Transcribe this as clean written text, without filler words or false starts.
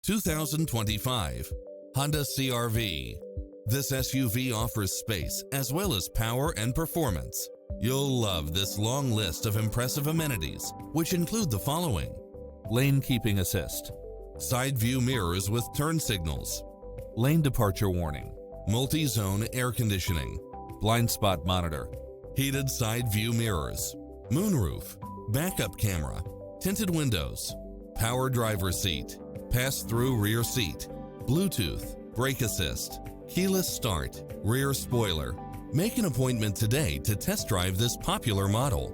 2025 Honda CR-V. This SUV offers space as well as power and performance. You'll love this long list of impressive amenities, which include the following: lane keeping assist, side view mirrors with turn signals, lane departure warning, multi-zone air conditioning, blind spot monitor, heated side view mirrors, moonroof, backup camera, tinted windows, power driver's seat, pass-through rear seat, Bluetooth, brake assist, keyless start, rear spoiler. Make an appointment today to test drive this popular model.